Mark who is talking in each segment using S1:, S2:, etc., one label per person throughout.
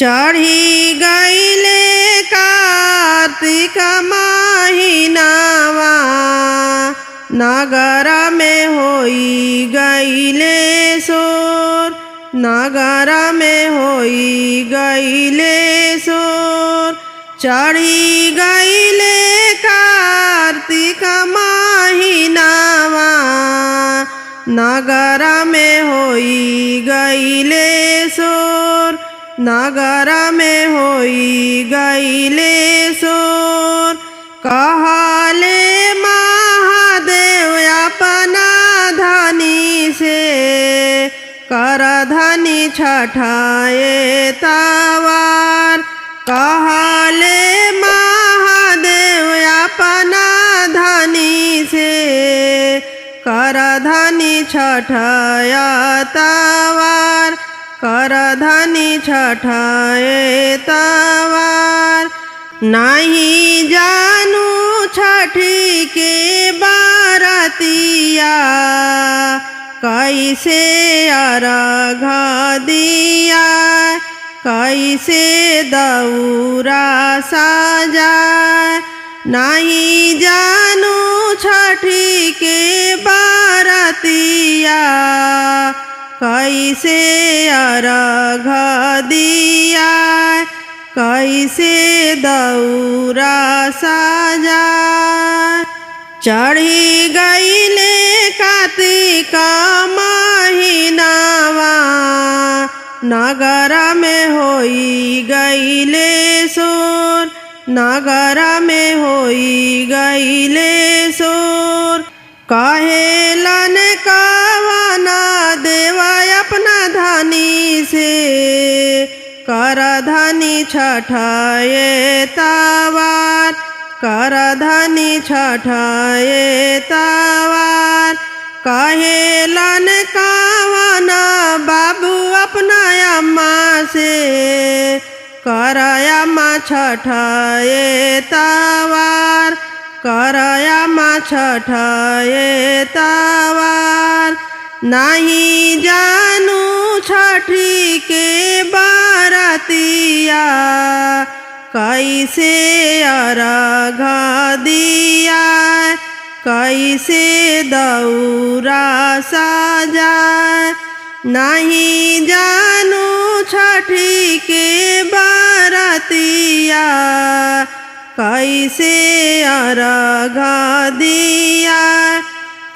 S1: चढ़ी गईले कार्तिक महीनावा नगर में होई गईले सोर, नगर में होई गईले सोर। चढ़ी गईले कार्तिक महीनावा नगर में होई गईले सोर, नगर में होई गईले सोर। कहले महादेव अपना धनी से कर धनी छठाए तवार। कहले महादेव अपना धनी से कर धनी छठाया तवार, कर धनी छठाए तवार। नहीं जानू छठी के बारतिया कैसे अर्घ दिया, कैसे दौरा सजाए। नहीं जानू छठी के बारतिया कैसे अर्घ दिया, कैसे दौरा सजाए। चढ़ी गईले कार्तिक महीनावा नगर में होई गईले सोर, नगर में होई गईले सोर। कहेलन कवन देवा अपना धनी से कर धनी छठाए तवार, कर धनी छठाए तवार। कहेलन कवन बाबू अपना अम्मा से कर अम्मा छठाए तवार, कर अम्मा छठाए तवार। नहीं जानू छठी के बारतिया कैसे अर्घ दिया, कैसे दौरा सजाए। नहीं जानू छठी के बारतिया कैसे अर्घ दिया,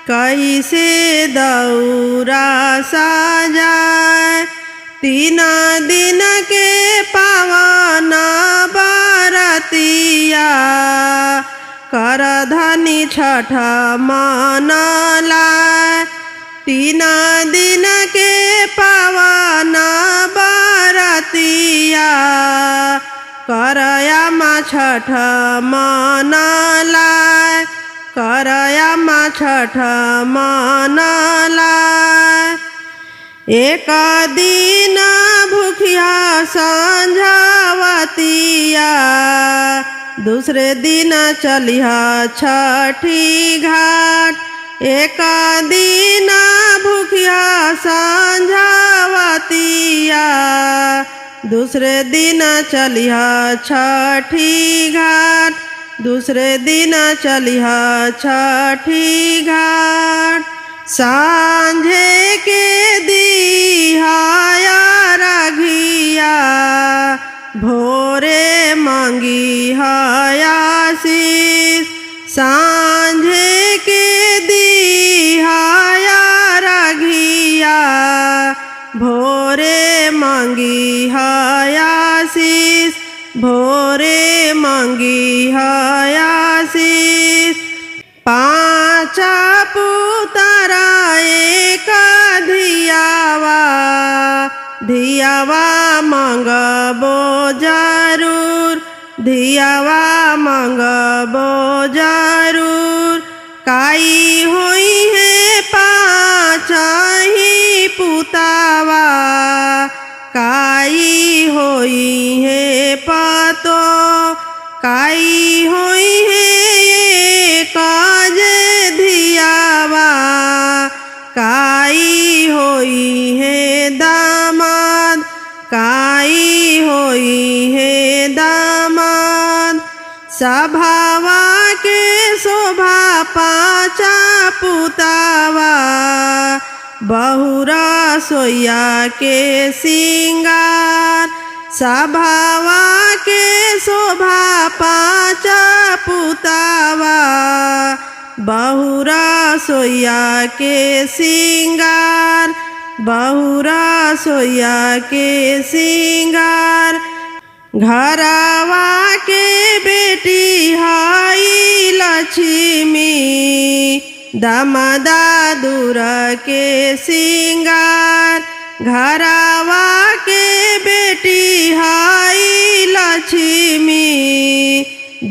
S1: कैसे दौरा सजाए। 3 दिन के पावन बारतिया कर धनी छठ मनला। 3 दिन के पावन बारतिया कर अम्मा छठ मनला, कर अम्मा छठ मनला। एक दिन भूखिया संझावतिया दूसरे दिन चलिहा छठी घाट। एक दिन भूखिया संझावतिया दूसरे दिन चलिहा छठी घाट, दूसरे दिन चलिहा छठी घाट। सांझे के दिहाया रघिया भोरे मांगी आशीष। सांझे के दिहाया रघिया भोरे मांगी आशीष, भोरे मांगी आशीष। 5 पुतरा एक धियावा, धियावा मंगबो जरूर, धियावा मंगबो जरूर। काई हुई है 5 ही पुतावा, काई होई है पतो, काई होई है काज धियावा, काई होई है दामाद, काई हो होई है दामाद सभावा के शोभा पाचा पुतावा बहुरा सोया के सिंगार सभावा के शोभा पाचा पुतावा बहुरा सोया के सिंगार बहुरा सोया के सिंगार घरवा के बेटी हाई लक्ष्मी दामादा दूर के सिंगार घरवा के बेटी हाई लक्ष्मी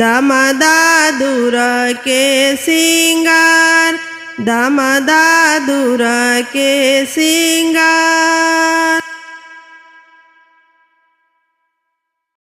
S1: दामादा दूर के सिंगार दामादा दूर के सिंगार।